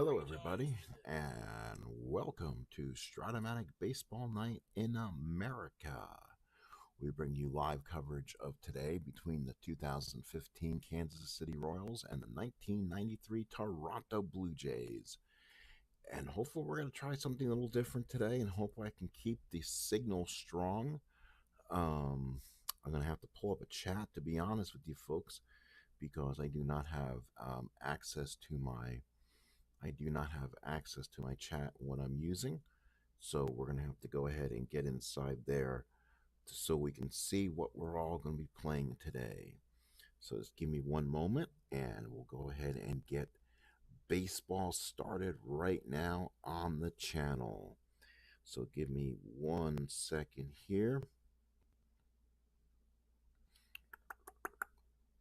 Hello, everybody, and welcome to Stratomatic Baseball Night in America. We bring you live coverage of today between the 2015 Kansas City Royals and the 1993 Toronto Blue Jays. And hopefully, we're going to try something a little different today, and hope I can keep the signal strong. Um, I'm going to have to pull up a chat, to be honest with you folks, because I do not have access to my chat when I'm using. So we're going to have to go ahead and get inside there so we can see what we're all going to be playing today. So just give me one moment and we'll go ahead and get baseball started right now on the channel. So give me 1 second here.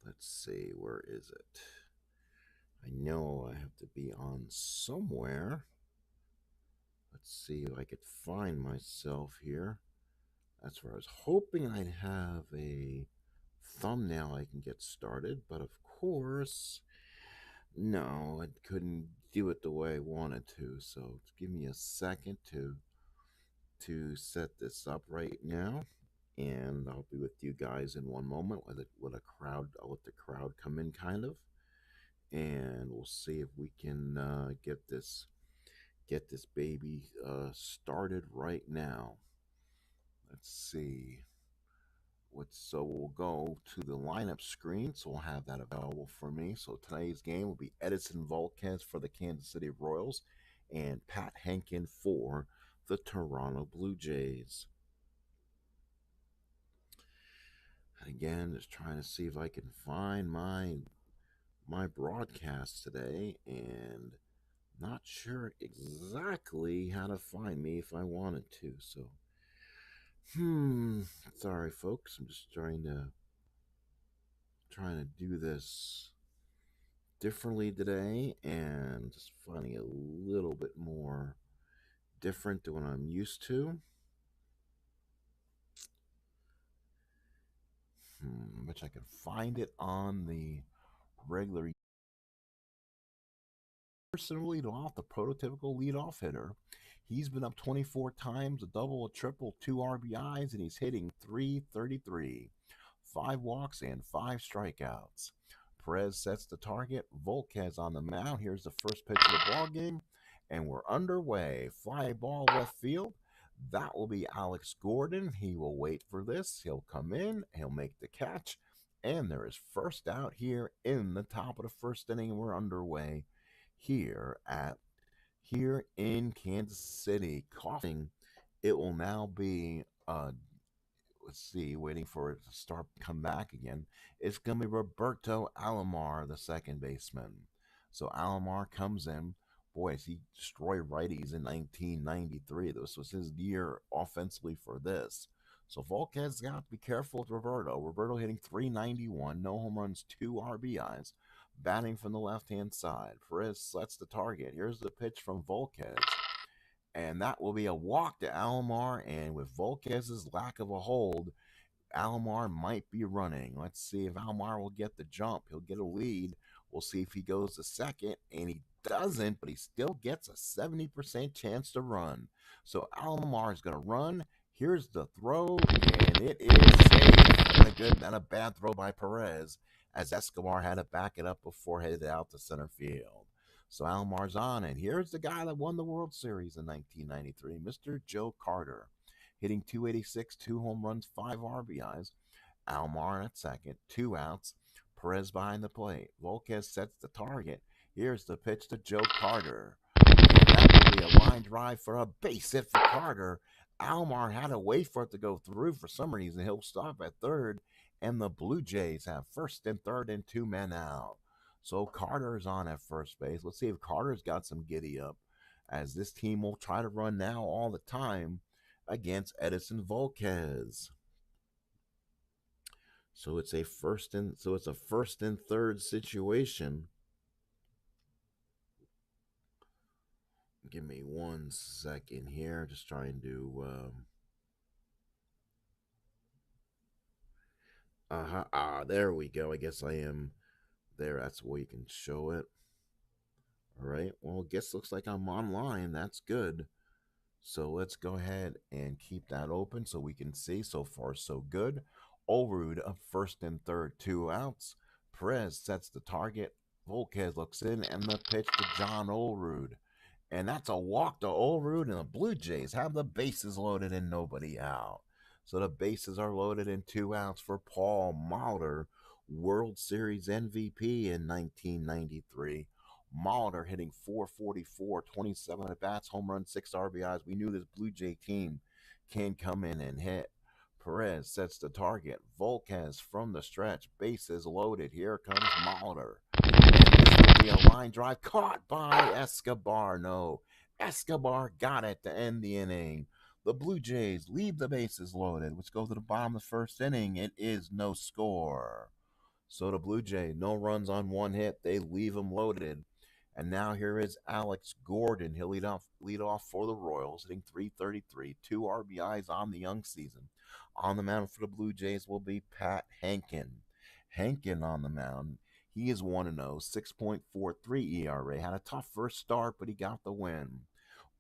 Let's see, where is it? I know I have to be on somewhere. Let's see if I could find myself here. That's where I was hoping I'd have a thumbnail I can get started, but of course, no, I couldn't do it the way I wanted to. So give me a second to set this up right now, and I'll be with you guys in one moment. With a crowd, I'll let the crowd come in, kind of, and we'll see if we can get this baby started right now. Let's see. So we'll go to the lineup screen, so we'll have that available for me. So today's game will be Edison Volquez for the Kansas City Royals and Pat Henkin for the Toronto Blue Jays. Again, just trying to see if I can find my broadcast today, and not sure exactly how to find me if I wanted to. So sorry folks, I'm just trying to do this differently today, and just finding it a little bit more different than what I'm used to. Which I can find it on the regular person lead off, the prototypical leadoff hitter. He's been up 24 times, a double, a triple, 2 RBIs, and he's hitting 333, 5 walks, and 5 strikeouts. Perez sets the target. Volquez on the mound. Here's the first pitch of the ball game, and we're underway. Fly ball left field. That will be Alex Gordon. He will wait for this. He'll come in. He'll make the catch, and there is first out here in the top of the first inning. We're underway here in Kansas City. Coughing, it will now be let's see, waiting for it to start come back again. It's gonna be Roberto Alomar, the second baseman. So Alomar comes in. Boy, he destroyed righties in 1993. This was his year offensively for this. So Volquez got to be careful with Roberto. Roberto hitting 391, no home runs, 2 RBIs, batting from the left-hand side. Perez sets the target. Here's the pitch from Volquez, and that will be a walk to Alomar. And with Volquez's lack of a hold, Alomar might be running. Let's see if Alomar will get the jump. He'll get a lead. We'll see if he goes to second, and he doesn't, but he still gets a 70% chance to run. So Alomar is going to run. Here's the throw, and it is safe. Not a bad throw by Perez, as Escobar had to back it up before headed out to center field. So Almar's on, and here's the guy that won the World Series in 1993, Mr. Joe Carter, hitting 286, 2 home runs, 5 RBIs. Almar at second, 2 outs. Perez behind the plate. Volquez sets the target. Here's the pitch to Joe Carter. And that will be a line drive for a base hit for Carter. Almar had to wait for it to go through for some reason. He'll stop at third, and the Blue Jays have first and third and 2 men out. So Carter's on at first base. Let's see if Carter's got some giddy up, as this team will try to run now all the time against Edison Volquez. So it's a first and third situation. Give me 1 second here. Just trying to there we go. I guess I am there. That's where you can show it. All right. Well, guess looks like I'm online. That's good. So let's go ahead and keep that open so we can see. So far, so good. Olrud up first and third, 2 outs. Perez sets the target. Volquez looks in, and the pitch to John Olrud. And that's a walk to Olrud, and the Blue Jays have the bases loaded and nobody out. So the bases are loaded in 2 outs for Paul Molitor, World Series MVP in 1993. Molitor hitting 444, 27 at bats, home run, 6 RBIs. We knew this Blue Jay team can come in and hit. Perez sets the target. Volquez from the stretch. Bases loaded. Here comes Molitor. And this will be a line drive caught by Escobar. No, Escobar got it to end the inning. The Blue Jays leave the bases loaded, which goes to the bottom of the first inning. It is no score. So the Blue Jay, no runs on one hit. They leave them loaded. And now here is Alex Gordon. He'll lead off for the Royals, hitting 333, 2 RBIs on the young season. On the mound for the Blue Jays will be Pat Henkin. Henkin on the mound. He is 1-0, 6.43 ERA. Had a tough first start, but he got the win.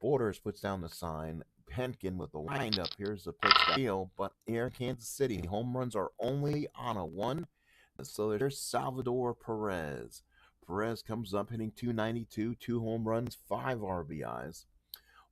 Borders puts down the sign. Henkin with the windup. Here's the pitch to Deal, but here in Kansas City, home runs are only on a one. So there's Salvador Perez. Perez comes up hitting 292, 2 home runs, 5 RBIs.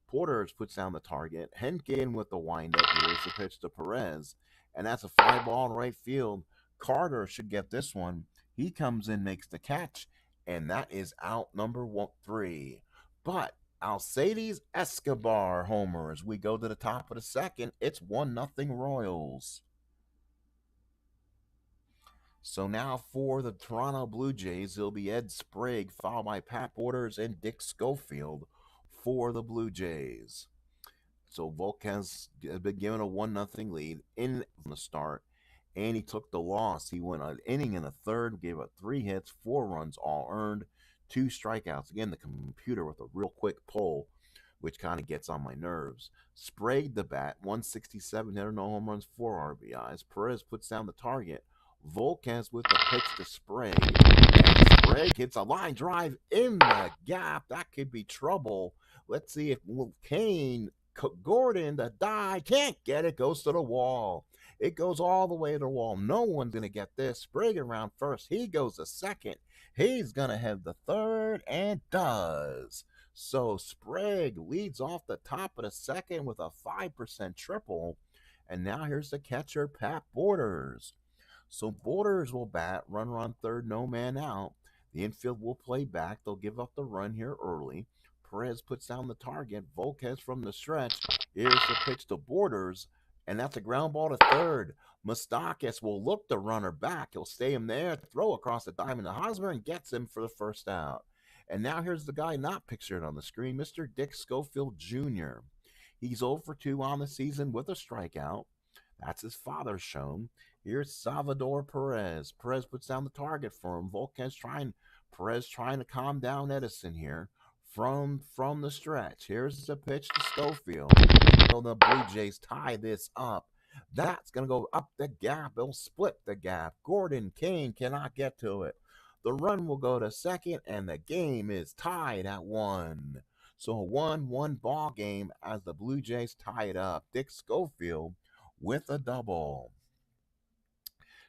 Porters puts down the target. Henkin with the windup. Here's the pitch to Perez. And that's a fly ball in right field. Carter should get this one. He comes in, makes the catch, and that is out number 3. But Alcides Escobar homers. We go to the top of the second. It's 1-0 Royals. So now for the Toronto Blue Jays, it'll be Ed Sprague, followed by Pat Borders and Dick Schofield for the Blue Jays. So Volquez has been given a 1-0 lead in the start, and he took the loss. He went an inning in the third, gave up 3 hits, 4 runs, all earned, 2 strikeouts. Again, the computer with a real quick pull, which kind of gets on my nerves. Sprague the bat, 167 hitter, no home runs, 4 RBIs. Perez puts down the target. Volquez with the pitch to Sprague. And Sprague hits a line drive in the gap. That could be trouble. Let's see if Kane, Gordon, the die, can't get it, goes to the wall. It goes all the way to the wall. No one's going to get this. Sprague around first. He goes to second. He's going to have the third and does. So Sprague leads off the top of the second with a 5% triple. And now here's the catcher, Pat Borders. So Borders will bat, runner on third, no man out. The infield will play back. They'll give up the run here early. Perez puts down the target. Volquez from the stretch. Here's the pitch to Borders, and that's a ground ball to third. Mustakis will look the runner back. He'll stay him there, throw across the diamond to Hosmer, and gets him for the first out. And now here's the guy not pictured on the screen, Mr. Dick Schofield Jr. He's 0 for 2 on the season with a strikeout. That's his father shown. Here's Salvador Perez. Perez puts down the target for him. Perez trying to calm down Edison here from the stretch. Here's the pitch to Schofield. So the Blue Jays tie this up. That's going to go up the gap. It'll split the gap. Gordon Kane cannot get to it. The run will go to second, and the game is tied at 1. So a 1-1 ball game as the Blue Jays tie it up. Dick Schofield with a double.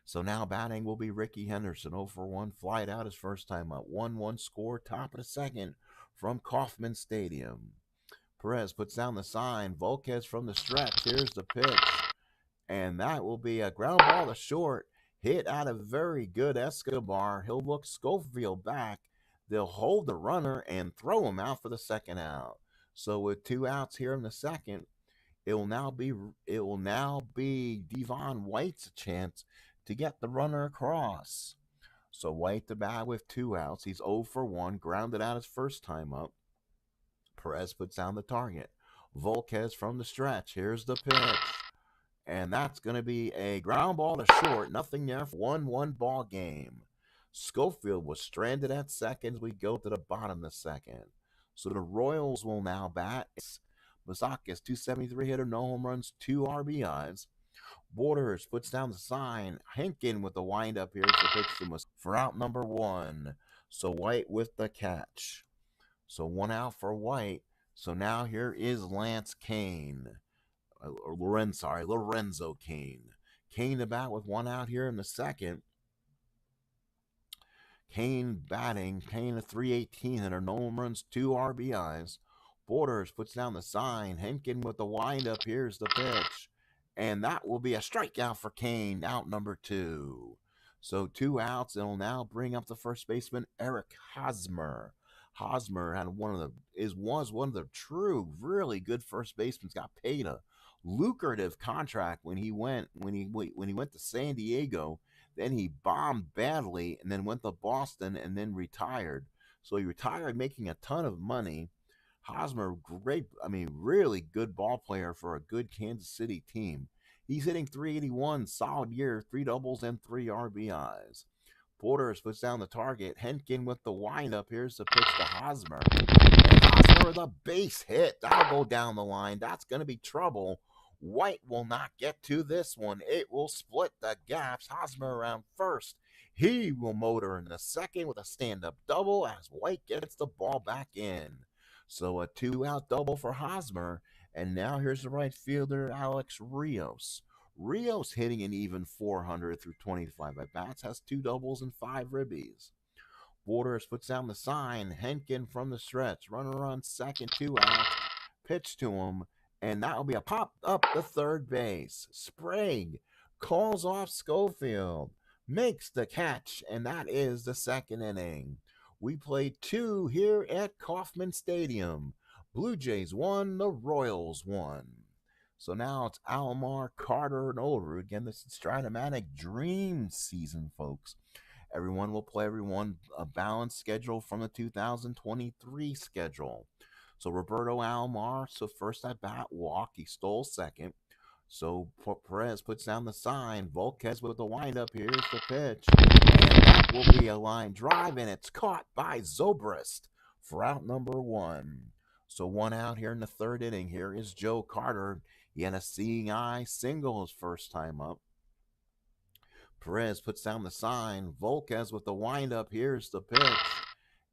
So now batting will be Ricky Henderson, 0 for 1, flied out his first time up. 1-1 score, top of the second from Kauffman Stadium. Perez puts down the sign. Volquez from the stretch. Here's the pitch. And that will be a ground ball to short. Hit out of very good Escobar. He'll look Schofield back. They'll hold the runner and throw him out for the second out. So with 2 outs here in the second, it will now be Devon White's chance to get the runner across. So White the bat with 2 outs. He's 0 for 1, grounded out his first time up. Perez puts down the target. Volquez from the stretch. Here's the pitch. And that's going to be a ground ball to short. Nothing there for 1-1 ball game. Schofield was stranded at second. We go to the bottom of the second. So the Royals will now bat. Mustakis, 273 hitter, no home runs, 2 RBIs. Borders puts down the sign. Henkin with the windup. Here's the pitch to Mustakis for out number 1. So White with the catch. So 1 out for White. So now here is Lance Kane. Lorenzo Kane. Kane to bat with 1 out here in the second. Kane batting. Kane a 318 and no home runs, 2 RBIs. Borders puts down the sign. Henkin with the windup. Here's the pitch. And that will be a strikeout for Kane, out number 2. So 2 outs. It'll now bring up the first baseman, Eric Hosmer. Hosmer had was one of the true, really good first basemen. Got paid a lucrative contract when he went to San Diego. Then he bombed badly and then went to Boston and then retired. So he retired making a ton of money. Hosmer, really good ball player for a good Kansas City team. He's hitting 381, solid year, 3 doubles and 3 RBIs. Borders puts down the target. Henkin with the windup. Here's the pitch to Hosmer. And Hosmer with a base hit. That'll go down the line. That's going to be trouble. White will not get to this one. It will split the gaps. Hosmer around first. He will motor in the second with a stand-up double as White gets the ball back in. So a 2-out double for Hosmer. And now here's the right fielder, Alex Rios. Rios hitting an even 400 through 25 at-bats, has 2 doubles and 5 ribbies. Borders puts down the sign. Henkin from the stretch. Runner on second, 2 outs. Pitch to him. And that will be a pop up the third base. Sprague calls off Schofield. Makes the catch. And that is the second inning. We played 2 here at Kauffman Stadium. Blue Jays won. The Royals won. So now it's Alomar, Carter, and Olerud. Again, this is Stratomatic Dream season, folks. Everyone will play a balanced schedule from the 2023 schedule. So Roberto Alomar, so first at bat, walk. He stole second. So Perez puts down the sign. Volquez with the windup. Here's the pitch. And that will be a line drive, and it's caught by Zobrist for out number 1. So 1 out here in the third inning. Here is Joe Carter. He had a seeing eye single his first time up. Perez puts down the sign. Volquez with the windup. Here's the pitch.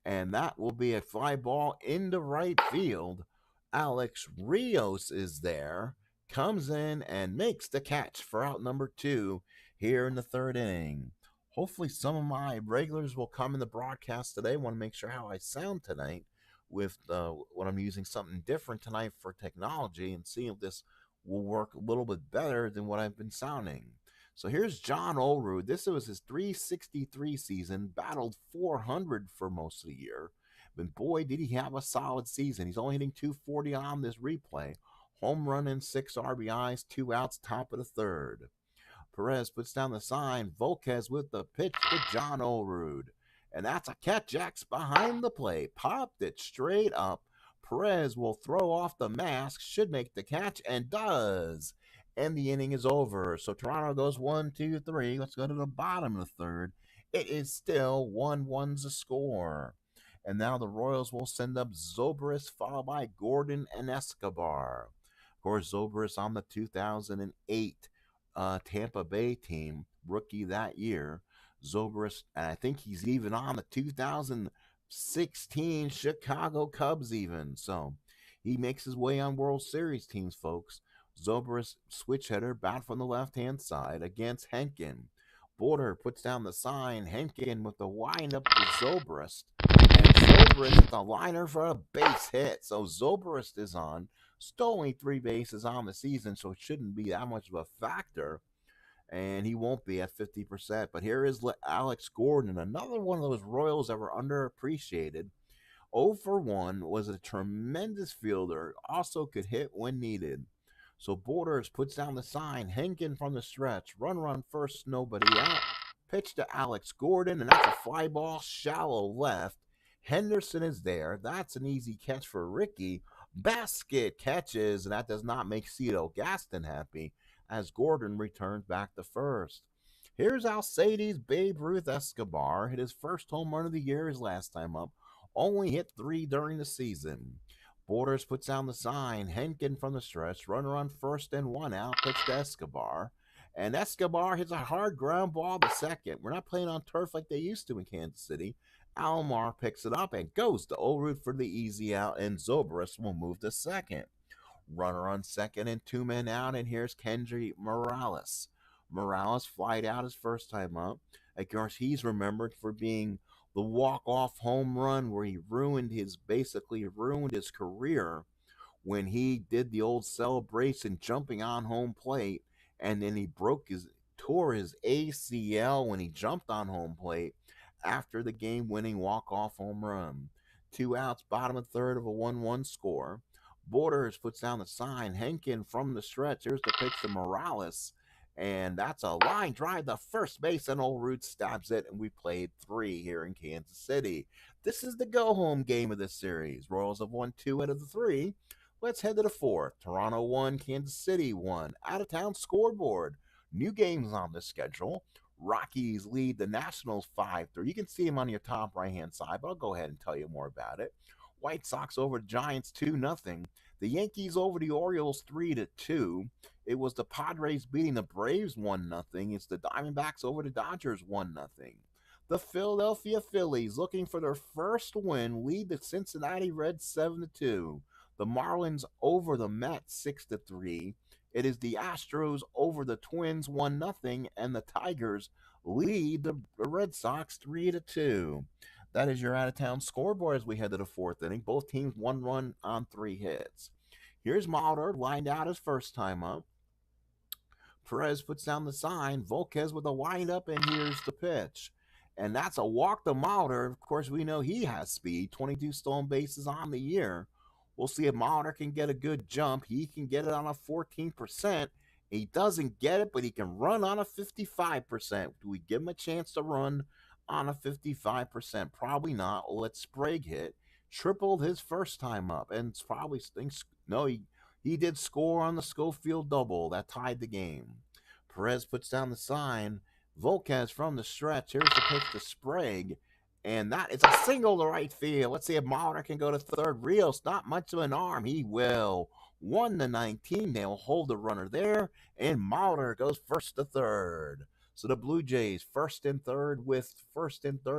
And that will be a fly ball into right field. Alex Rios is there. Comes in and makes the catch for out number 2 here in the third inning. Hopefully some of my regulars will come in the broadcast today. I want to make sure how I sound tonight with what I'm using something different tonight for technology and see if this will work a little bit better than what I've been sounding. So here's John Olerud. This was his 363 season, battled 400 for most of the year. But boy, did he have a solid season. He's only hitting 240 on this replay. Home run and 6 RBIs, 2 outs, top of the third. Perez puts down the sign. Volquez with the pitch to John Olerud. And that's a catch. X behind the plate. Popped it straight up. Perez will throw off the mask, should make the catch, and does. And the inning is over. So Toronto goes 1, 2, 3. Let's go to the bottom of the third. It is still 1-1's the score. And now the Royals will send up Zobrist, followed by Gordon and Escobar. Of course, Zobrist on the 2008 Tampa Bay team, rookie that year. Zobrist, and I think he's even on the 2016 Chicago Cubs even. So he makes his way on World Series teams, folks. Zobrist, switch hitter, bat from the left-hand side against Henkin. Border puts down the sign. Henkin with the windup to Zobrist. And Zobrist with the liner for a base hit. So Zobrist is on. Stole only 3 bases on the season, so it shouldn't be that much of a factor. And he won't be at 50%. But here is Alex Gordon, another one of those Royals that were underappreciated. 0 for 1, was a tremendous fielder, also could hit when needed. So Borders puts down the sign. Henkin from the stretch. Run first, nobody out. Pitch to Alex Gordon, and that's a fly ball, shallow left. Henderson is there. That's an easy catch for Ricky. Basket catches, and that does not make Cito Gaston happy as Gordon returns back to first. Here's Alcides Babe Ruth Escobar. Hit his first home run of the year his last time up. Only hit 3 during the season. Borders puts down the sign. Henkin from the stretch. Runner on first and 1 out. Pitch to Escobar. And Escobar hits a hard ground ball to second. We're not playing on turf like they used to in Kansas City. Alomar picks it up and goes to Olrud for the easy out, and Zobrist will move to second. Runner on second and two men out, and here's Kendry Morales. Morales flied out his first time up. Of course, he's remembered for being the walk-off home run where he basically ruined his career when he did the old celebration jumping on home plate, and then he tore his ACL when he jumped on home plate after the game winning walk-off home run. Two outs, bottom of third of a 1-1 score. Borders puts down the sign. Henkin from the stretch. Here's the pitch to Morales. And that's a line drive to first base, and Old Root stabs it, and we played three here in Kansas City. This is the go-home game of this series. Royals have won two out of the three. Let's head to the fourth. Toronto 1, Kansas City 1. Out-of-town scoreboard. New games on the schedule. Rockies lead the Nationals 5-3. You can see them on your top right-hand side, but I'll go ahead and tell you more about it. White Sox over the Giants 2-0. The Yankees over the Orioles 3-2. It was the Padres beating the Braves 1-0. It's the Diamondbacks over the Dodgers 1-0. The Philadelphia Phillies, looking for their first win, lead the Cincinnati Reds 7-2. The Marlins over the Mets 6-3. It is the Astros over the Twins 1-0, and the Tigers lead the Red Sox 3-2. That is your out-of-town scoreboard as we head to the fourth inning. Both teams one run on three hits. Here's Mulder lined out his first time up. Perez puts down the sign. Volquez with a windup, and here's the pitch. And that's a walk to Mulder. Of course, we know he has speed. 22 stolen bases on the year. We'll see if Mulder can get a good jump. He can get it on a 14%. He doesn't get it, but he can run on a 55%. Do we give him a chance to run on a 55%? Probably not. We'll let Sprague hit. Tripled his first time up, and it's probably thinks no, he did score on the Schofield double that tied the game. Perez puts down the sign. Volquez from the stretch. Here's the pitch to Sprague, and that is a single to right field. Let's see if Mulder can go to third. Rios, not much of an arm. He will. 1-19. They'll hold the runner there, and Mulder goes first to third. So the Blue Jays first and third with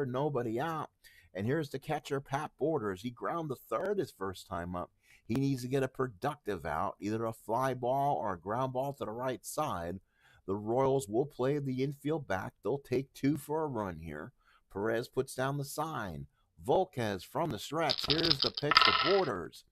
nobody out. And here's the catcher, Pat Borders. He ground the third his first time up. He needs to get a productive out, either a fly ball or a ground ball to the right side. The Royals will play the infield back. They'll take two for a run here. Perez puts down the sign. Volquez from the stretch. Here's the pitch to Borders.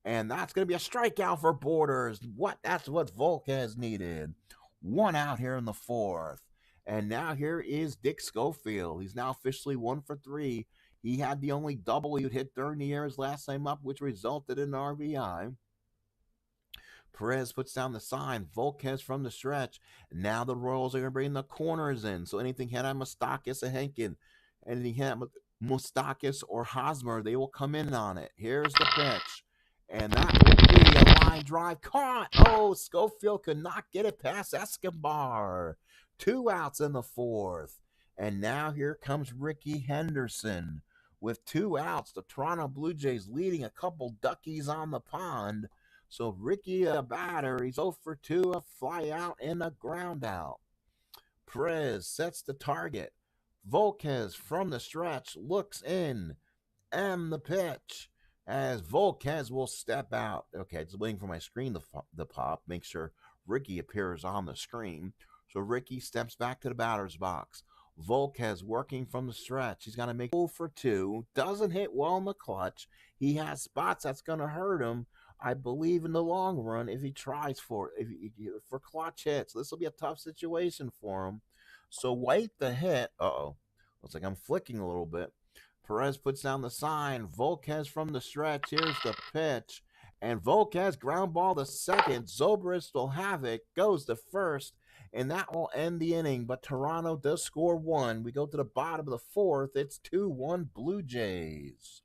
And that's going to be a strikeout for Borders. That's what Volquez needed. One out here in the fourth. And now here is Dick Schofield. He's now officially 1 for 3. He had the only double he would hit during the year his last time up, which resulted in an RBI. Perez puts down the sign. Volquez from the stretch. Now the Royals are going to bring the corners in. So anything had on Moustakas or Henkin, anything had Moustakas or Hosmer, they will come in on it. Here's the pitch. And that will be a line drive caught. Oh, Schofield could not get it past Escobar. 2 outs in the fourth. And now here comes Ricky Henderson with 2 outs. The Toronto Blue Jays leading a couple duckies on the pond. So Ricky, a batter, he's 0 for 2, a fly out and a ground out. Perez sets the target. Volquez from the stretch looks in, and the pitch as Volquez will step out. Okay, just waiting for my screen to pop. Make sure Ricky appears on the screen. So Ricky steps back to the batter's box. Volquez working from the stretch. He's going to make 0 for 2. Doesn't hit well in the clutch. He has spots that's going to hurt him, I believe, in the long run if he tries for clutch hits. This will be a tough situation for him. So White the hit. Looks like I'm flicking a little bit. Perez puts down the sign. Volquez from the stretch. Here's the pitch. And Volquez ground ball to second. Zobrist will have it. Goes to first. And that will end the inning. But Toronto does score 1. We go to the bottom of the fourth. It's 2-1 Blue Jays.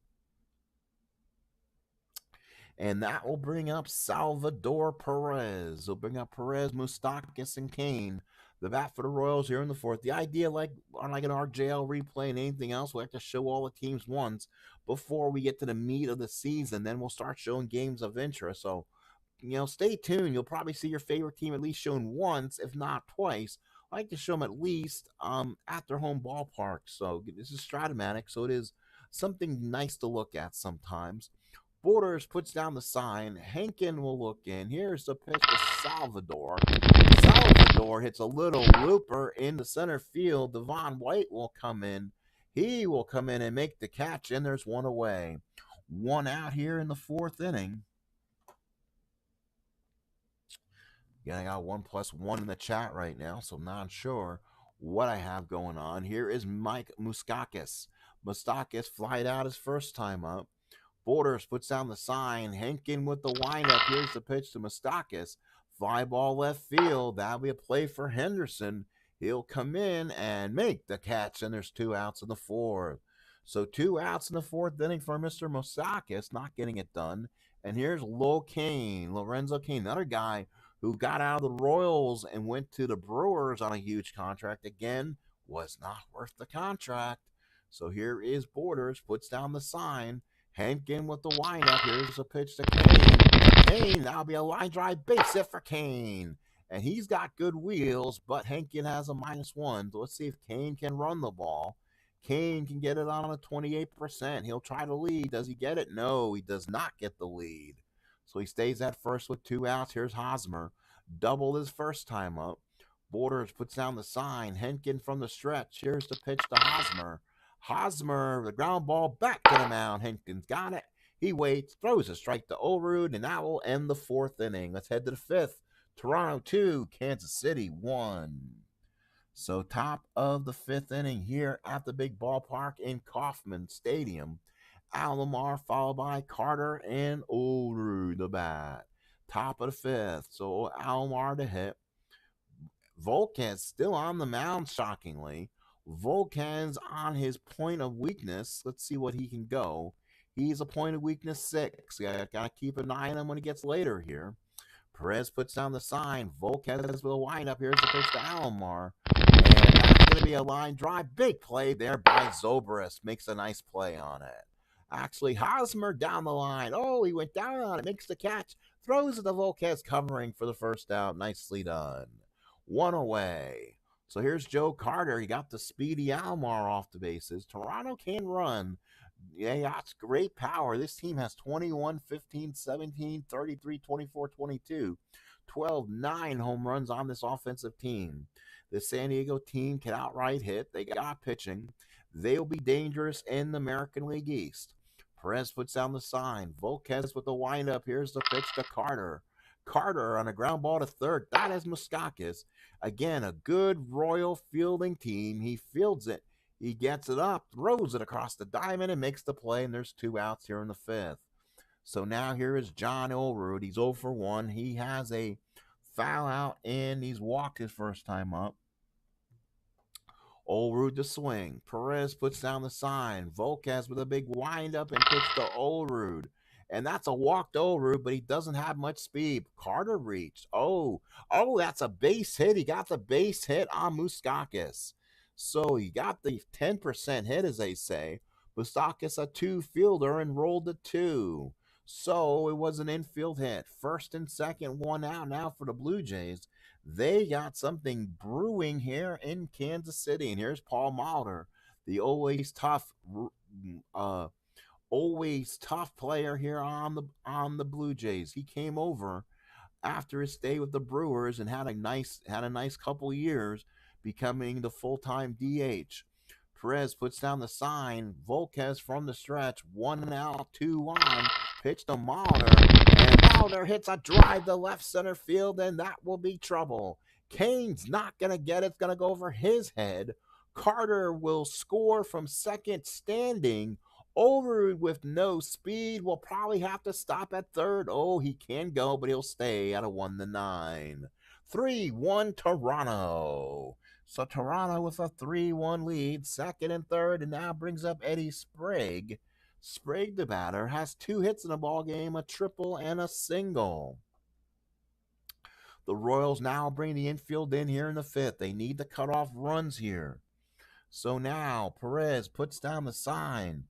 And that will bring up Salvador Perez. Will bring up Perez, Moustakas, and Kane. The bat for the Royals here in the fourth. The idea, like an RJL replay and anything else, we have to show all the teams once before we get to the meat of the season. Then we'll start showing games of interest. So, stay tuned. You'll probably see your favorite team at least shown once, if not twice. I like to show them at least at their home ballpark. So this is Stratomatic, so it is something nice to look at sometimes. Borders puts down the sign. Henkin will look in. Here's the pitch to Salvador. Salvador hits a little looper in the center field. Devon White will come in. He will come in and make the catch, and there's one away. One out here in the fourth inning. Yeah, I got 1+1 in the chat right now, so not sure what I have going on. Here is Mike Moustakas. Moustakas flied out his first time up. Borders puts down the sign. Henkin with the windup. Here's the pitch to Moustakas. Fly ball left field. That'll be a play for Henderson. He'll come in and make the catch, and there's 2 outs in the fourth. So 2 outs in the fourth inning for Mr. Moustakas, not getting it done. And here's Lorenzo Cain, another guy who got out of the Royals and went to the Brewers on a huge contract. Again, was not worth the contract. So here is Borders, puts down the sign. Henkin with the windup. Here's a pitch to Cain. Cain, that'll be a line drive base hit for Cain. And he's got good wheels, but Henkin has a -1. So let's see if Cain can run the ball. Cain can get it on a 28%. He'll try to lead. Does he get it? No, he does not get the lead. So he stays at first with 2 outs. Here's Hosmer. Doubled his first time up. Borders puts down the sign. Henkin from the stretch. Here's the pitch to Hosmer. Hosmer, the ground ball back to the mound. Henkin's got it. He waits, throws a strike to Olerud, and that will end the fourth inning. Let's head to the fifth. Toronto 2, Kansas City 1. So top of the fifth inning here at the big ballpark in Kauffman Stadium. Alomar followed by Carter and Olerud the bat. Top of the fifth. So Alomar to hit. Volquez still on the mound, shockingly. Volquez on his point of weakness. Let's see what he can go. He's a point of weakness 6. Gotta keep an eye on him when he gets later here. Perez puts down the sign. Volquez with a windup. Here's the pitch to Alomar. And that's going to be a line drive. Big play there by Zobrist. Makes a nice play on it. Actually, Hosmer down the line. Oh, he went down on it. Makes the catch. Throws it to Volquez, covering for the first out. Nicely done. One away. So here's Joe Carter. He got the speedy Alomar off the bases. Toronto can run. Yeah, that's great power. This team has 21, 15, 17, 33, 24, 22. 12, 9 home runs on this offensive team. The San Diego team can outright hit. They got pitching. They'll be dangerous in the American League East. Perez puts down the sign. Volquez with the windup. Here's the pitch to Carter. Carter on a ground ball to third. That is Moustakas. Again, a good Royal fielding team. He fields it. He gets it up, throws it across the diamond, and makes the play, and there's 2 outs here in the fifth. So now here is John Olerud. He's 0 for 1. He has a foul out, and he's walked his first time up. Olerud to swing. Perez puts down the sign. Volquez with a big windup and pitch to Olerud. And that's a walk to Olerud, but he doesn't have much speed. Carter reached. Oh, that's a base hit. He got the base hit on Moustakas. So he got the 10% hit, as they say. Moustakas a 2 fielder and rolled a 2. So it was an infield hit. First and second, 1 out now for the Blue Jays. They got something brewing here in Kansas City. And here's Paul Molitor, the always tough player here on the Blue Jays. He came over after his stay with the Brewers and had a nice couple years, becoming the full-time DH. Perez puts down the sign. Volquez from the stretch. 1 out, 2 on. Pitch to Molitor. And Molitor hits a drive to left center field, and that will be trouble. Cain's not going to get it. It's going to go over his head. Carter will score from second standing. Olerud with no speed will probably have to stop at third. Oh, he can go, but he'll stay at a 1-9. 3-1 Toronto. So Toronto with a 3-1 lead, second and third, and now brings up Eddie Sprague. Sprague, the batter, has 2 hits in the ball game, a triple and a single. The Royals now bring the infield in here in the fifth. They need to cut off runs here. So now Perez puts down the sign.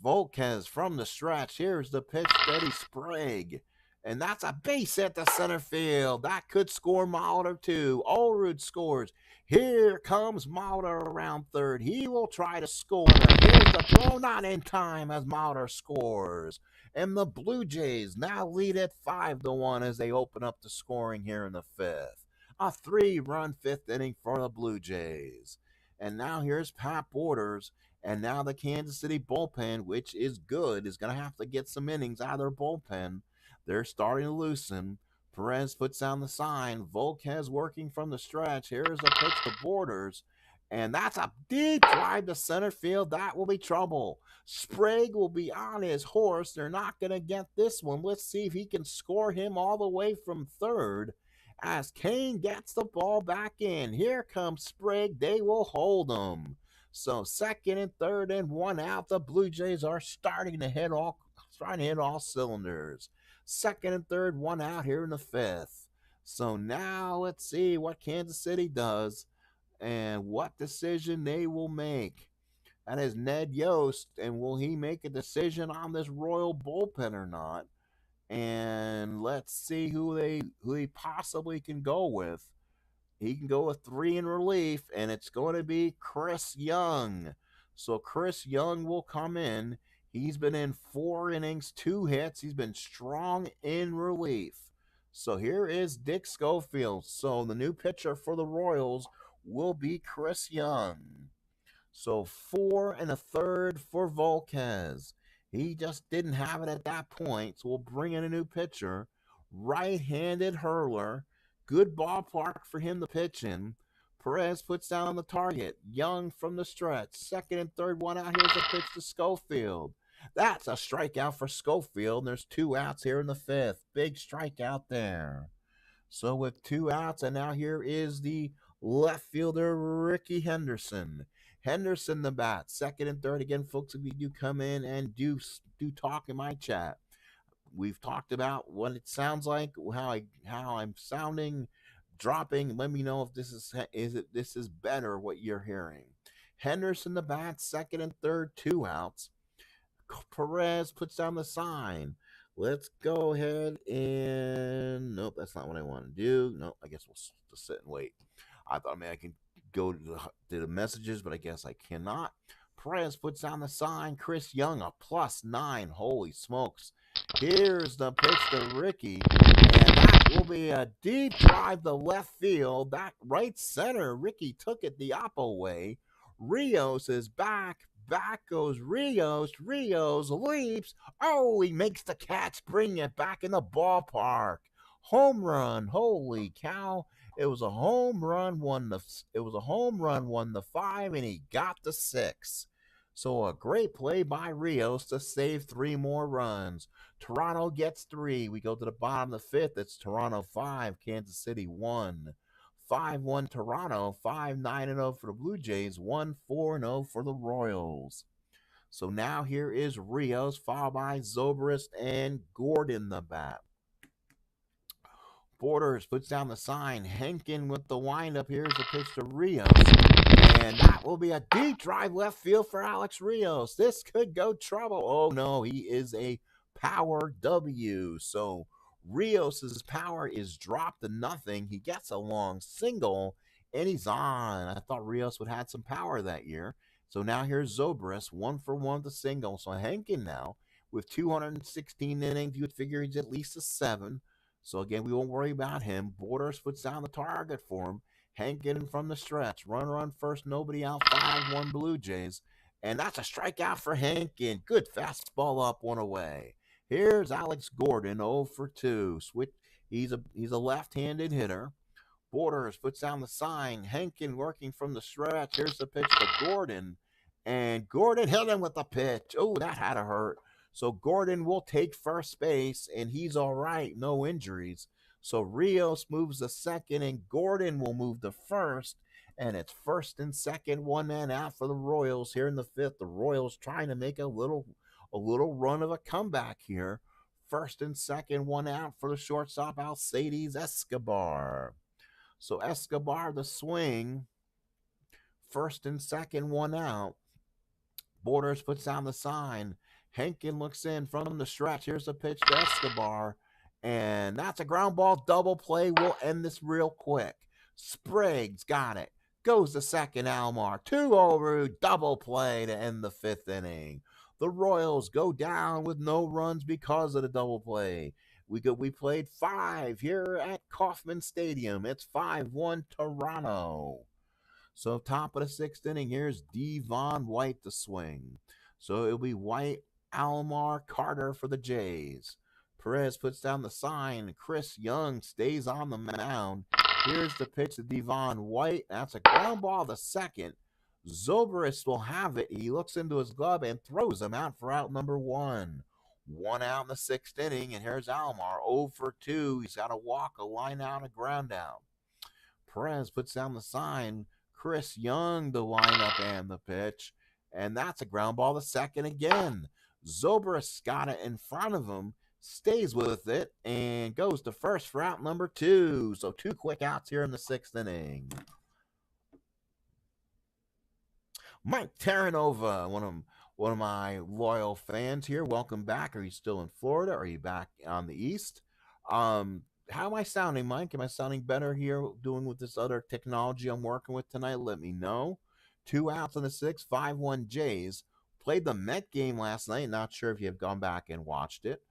Volquez from the stretch. Here's the pitch to Eddie Sprague. And that's a base hit to center field. That could score Mulder too. Allrood scores. Here comes Mulder around third. He will try to score. Here's the throw, not in time as Mulder scores. And the Blue Jays now lead at 5-1 as they open up the scoring here in the fifth. A 3-run fifth inning for the Blue Jays. And now here's Pat Borders. And now the Kansas City bullpen, which is good, is going to have to get some innings out of their bullpen. They're starting to loosen. Perez puts down the sign. Volquez working from the stretch. Here's a pitch to Borders. And that's a deep drive to center field. That will be trouble. Sprague will be on his horse. They're not going to get this one. Let's see if he can score him all the way from third as Kane gets the ball back in. Here comes Sprague. They will hold him. So second and third and one out. The Blue Jays are starting to hit all cylinders. Second and third, one out here in the fifth. So now let's see what Kansas City does and what decision they will make. That is Ned Yost, and will he make a decision on this Royal bullpen or not? And let's see who he possibly can go with. He can go with 3 in relief, and it's going to be Chris Young. So Chris Young will come in. He's been in 4 innings, 2 hits. He's been strong in relief. So here is Dick Schofield. So the new pitcher for the Royals will be Chris Young. So 4 1/3 for Volquez. He just didn't have it at that point. So we'll bring in a new pitcher. Right-handed hurler. Good ballpark for him to pitch in. Perez puts down the target. Young from the stretch. Second and third, one out. Here's a pitch to Schofield. That's a strikeout for Schofield. There's 2 outs here in the fifth. Big strikeout there. So with 2 outs, and now here is the left fielder, Ricky Henderson. Henderson the bat. Second and third. Again, folks, if you do come in and do talk in my chat, we've talked about what it sounds like, how I'm sounding, dropping. Let me know if this is better what you're hearing. Henderson the bat, second and third, 2 outs. Perez puts down the sign. Let's go ahead and nope, that's not what I want to do. Nope, I guess we'll just sit and wait. I thought maybe I can go to the messages, but I guess I cannot. Perez puts down the sign. Chris Young, a +9. Holy smokes. Here's the pitch to Ricky, and that will be a deep drive to left field. That right center, Ricky took it the oppo way. Rios is back. Back goes Rios. Rios leaps. Oh, he makes the catch, bring it back in the ballpark. Home run. Holy cow. It was a home run, won the 5, and he got the 6. So a great play by Rios to save 3 more runs. Toronto gets 3. We go to the bottom of the fifth. It's Toronto 5, Kansas City 1. 5-1 Toronto, 5-9-0 for the Blue Jays, 1-4-0 for the Royals. So now here is Rios, followed by Zobrist and Gordon the bat. Borders puts down the sign. Henkin with the windup. Here's the pitch to Rios. And that will be a deep drive left field for Alex Rios. This could go trouble. Oh, no, he is a power W. So Rios' power is dropped to nothing. He gets a long single, and he's on. I thought Rios would have had some power that year. So now here's Zobrist, 1 for 1 with the single. So Henkin now, with 216 innings, you would figure he's at least a 7. So again, we won't worry about him. Borders puts down the target for him. Hank getting from the stretch. Runner on first, nobody out. 5-1 Blue Jays. And that's a strikeout for Henkin. Good fastball up, 1 away. Here's Alex Gordon, 0 for 2. He's a left-handed hitter. Borders puts down the sign. Henkin working from the stretch. Here's the pitch to Gordon. And Gordon hit him with the pitch. Oh, that had to hurt. So Gordon will take first base, and he's all right. No injuries. So Rios moves to second, and Gordon will move to first. And it's first and second, 1 man out for the Royals here in the fifth. The Royals trying to make a little run of a comeback here. First and second, 1 out for the shortstop, Alcides Escobar. So Escobar, the swing. First and second, 1 out. Borders puts down the sign. Henkin looks in from the stretch. Here's a pitch to Escobar. And that's a ground ball double play. We'll end this real quick. Spriggs got it. Goes to second, Alomar. 2-0 double play to end the fifth inning. The Royals go down with no runs because of the double play. We played 5 here at Kauffman Stadium. It's 5-1 Toronto. So top of the sixth inning, here's Devon White to swing. So it'll be White, Alomar, Carter for the Jays. Perez puts down the sign. Chris Young stays on the mound. Here's the pitch to Devon White. That's a ground ball to second. Zobrist will have it. He looks into his glove and throws him out for out number 1. 1 out in the sixth inning, and here's Alomar 0 for 2. He's got a walk, a line out, a ground out. Perez puts down the sign. Chris Young to line up and the pitch. And that's a ground ball to second again. Zobrist got it in front of him, stays with it, and goes to first for out number 2. So 2 quick outs here in the sixth inning. Mike Terranova, one of my loyal fans here. Welcome back. Are you still in Florida? Are you back on the East? How am I sounding, Mike? Am I sounding better here doing with this other technology I'm working with tonight? Let me know. 2 outs in the sixth, 5-1 Jays. Played the Met game last night. Not sure if you have gone back and watched it.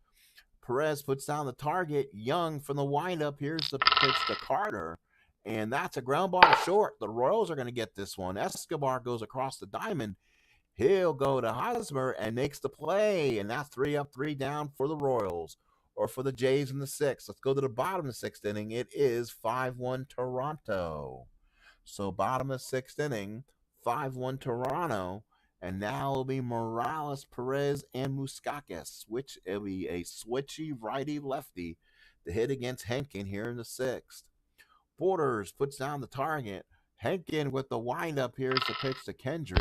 Perez puts down the target. Young from the windup. Here's the pitch to Carter. And that's a ground ball to short. The Royals are going to get this one. Escobar goes across the diamond. He'll go to Hosmer and makes the play. And that's 3 up, 3 down for the Royals. Or for the Jays in the sixth. Let's go to the bottom of the sixth inning. It is 5-1 Toronto. So bottom of sixth inning, 5-1 Toronto. And now it'll be Morales, Perez, and Moustakas. It'll be a switchy righty-lefty to hit against Henkin here in the sixth. Borders puts down the target. Henkin with the windup. Here's the pitch to Kendry.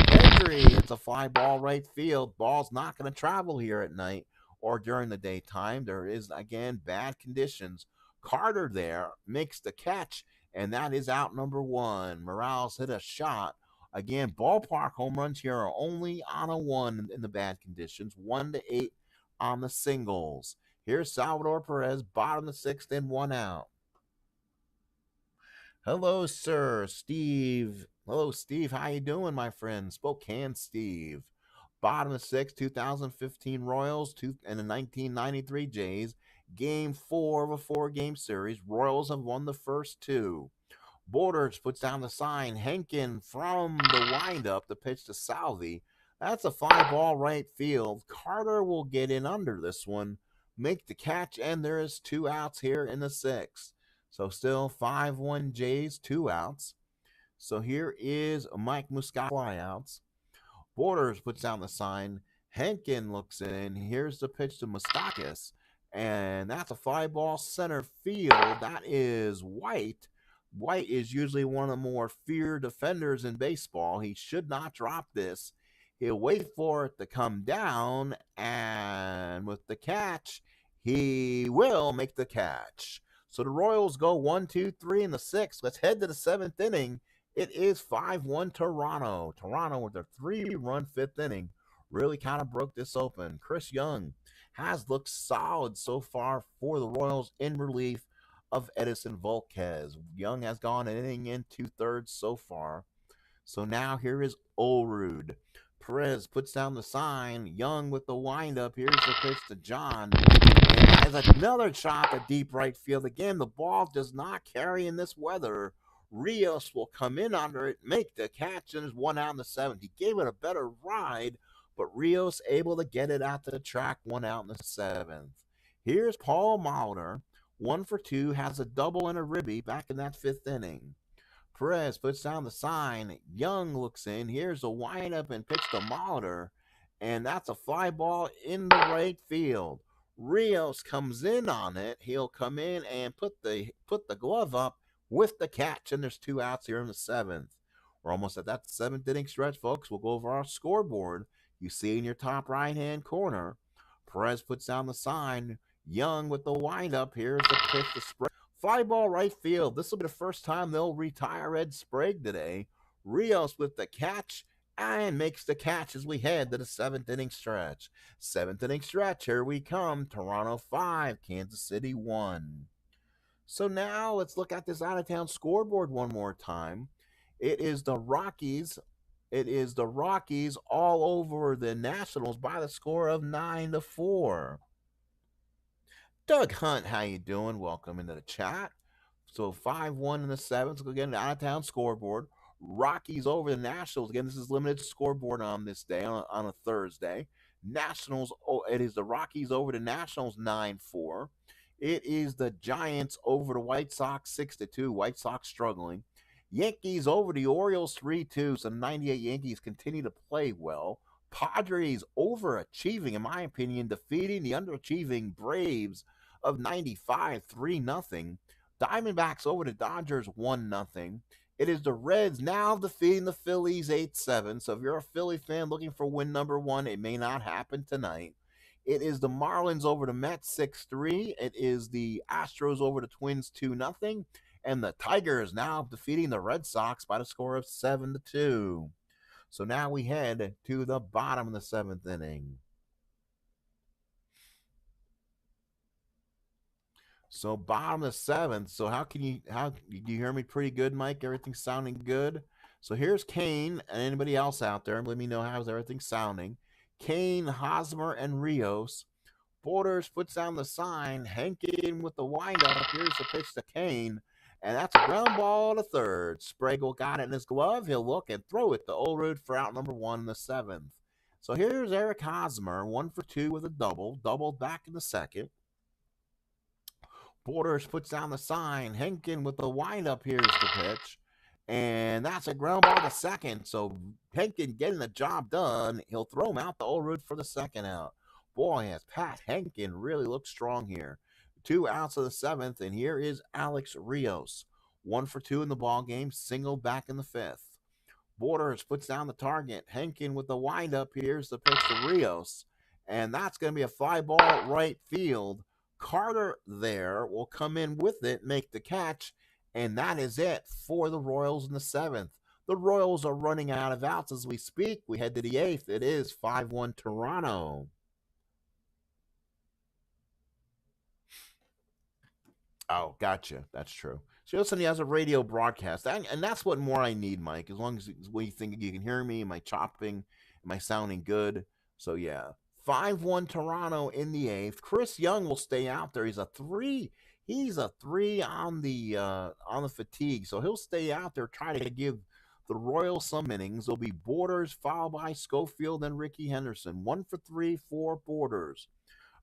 Kendry hits a fly ball right field. Ball's not going to travel here at night or during the daytime. There is, again, bad conditions. Carter there makes the catch, and that is out number 1. Morales hit a shot. Again, ballpark home runs here are only on a 1 in the bad conditions, 1 to 8 on the singles. Here's Salvador Perez, bottom of the sixth, and 1 out. Hello, sir. Steve. Hello, Steve. How you doing, my friend? Spokane Steve. Bottom of sixth, 2015 Royals and the 1993 Jays. Game 4 of a 4-game series. Royals have won the first 2. Borders puts down the sign. Henkin from the windup, the pitch to Salvi. That's a fly ball right field. Carter will get in under this one, make the catch, and there is 2 outs here in the sixth. So still 5-1 Jays, 2 outs. So here is Mike Muscat flyouts. Borders puts down the sign. Henkin looks in. Here's the pitch to Moustakas. And that's a fly ball center field. That is White. White is usually one of the more feared defenders in baseball. He should not drop this. He'll wait for it to come down. And with the catch, he will make the catch. So the Royals go 1, 2, 3 in the sixth. Let's head to the seventh inning. It is 5-1 Toronto. Toronto with their 3-run fifth inning really kind of broke this open. Chris Young has looked solid so far for the Royals in relief of Edison Volquez. Young has gone an inning in 2/3 so far. So now here is Olrud. Perez puts down the sign. Young with the windup. Here's the pitch to John. And has another shot to deep right field. Again, the ball does not carry in this weather. Rios will come in under it, make the catch, and is 1 out in the seventh. He gave it a better ride, but Rios able to get it out to the track, 1 out in the seventh. Here's Paul Molitor, 1 for 2, has a double and a ribby back in that fifth inning. Perez puts down the sign. Young looks in. Here's a windup and pitch to Molitor, and that's a fly ball in the right field. Rios comes in on it. He'll come in and put the glove up with the catch, and there's 2 outs here in the seventh. We're almost at that seventh inning stretch, folks. We'll go over our scoreboard. You see in your top right-hand corner, Perez puts down the sign. Young with the windup. Here's the pitch to Sprague. Fly ball right field. This will be the first time they'll retire Ed Sprague today. Rios with the catch and makes the catch as we head to the seventh inning stretch. Seventh inning stretch, here we come. Toronto 5, Kansas City 1. So now let's look at this out of town scoreboard one more time. It is the Rockies. It is the Rockies all over the Nationals by the score of 9-4. Doug Hunt, how you doing? Welcome into the chat. So 5-1 in the seventh. So again, the out of town scoreboard. Rockies over the Nationals. Again, this is limited scoreboard on this day, on a Thursday. Nationals, oh, it is the Rockies over the Nationals 9-4. It is the Giants over the White Sox 6-2. White Sox struggling. Yankees over the Orioles 3-2. So 98 Yankees continue to play well. Padres overachieving, in my opinion, defeating the underachieving Braves of 95 3-0. Diamondbacks over the Dodgers 1-0. It is the Reds now defeating the Phillies 8-7. So if you're a Philly fan looking for win number one, it may not happen tonight. It is the Marlins over the Mets 6-3. It is the Astros over the Twins 2-0. And the Tigers now defeating the Red Sox by the score of 7-2. So now we head to the bottom of the seventh inning. So bottom of the seventh. So how do you hear me pretty good, Mike? Everything's sounding good. So here's Kane and anybody else out there. Let me know how's everything sounding. Kane, Hosmer, and Rios. Borders puts down the sign. Henkin with the windup. Here's the pitch to Kane. And that's a ground ball to third. Sprague got it in his glove. He'll look and throw it to Olerud for out number one in the seventh. So here's Eric Hosmer, 1-for-2 with a double. Doubled back in the second. Borders puts down the sign. Henkin with the windup. Here's the pitch. And that's a ground ball to second. So Henkin getting the job done. He'll throw him out to Olerud for the second out. Boy, has Pat Henkin really looked strong here. 2 outs of the seventh, and here is Alex Rios. 1-for-2 in the ball game, single back in the fifth. Borders puts down the target. Henkin with the windup. Here's the pitch to Rios. And that's going to be a fly ball right field. Carter there will come in with it, make the catch, and that is it for the Royals in the seventh. The Royals are running out of outs as we speak. We head to the eighth. It is 5-1 Toronto. Oh, gotcha. That's true. So listen, he has a radio broadcast, and that's what more I need, Mike. As long as we think you can hear me, am I chopping? Am I sounding good? So yeah, 5-1 Toronto in the eighth. Chris Young will stay out there. He's a 3. He's a 3 on the fatigue, so he'll stay out there, try to give the Royals some innings. There'll be Borders followed by Schofield and Ricky Henderson. 1-for-3 for Borders.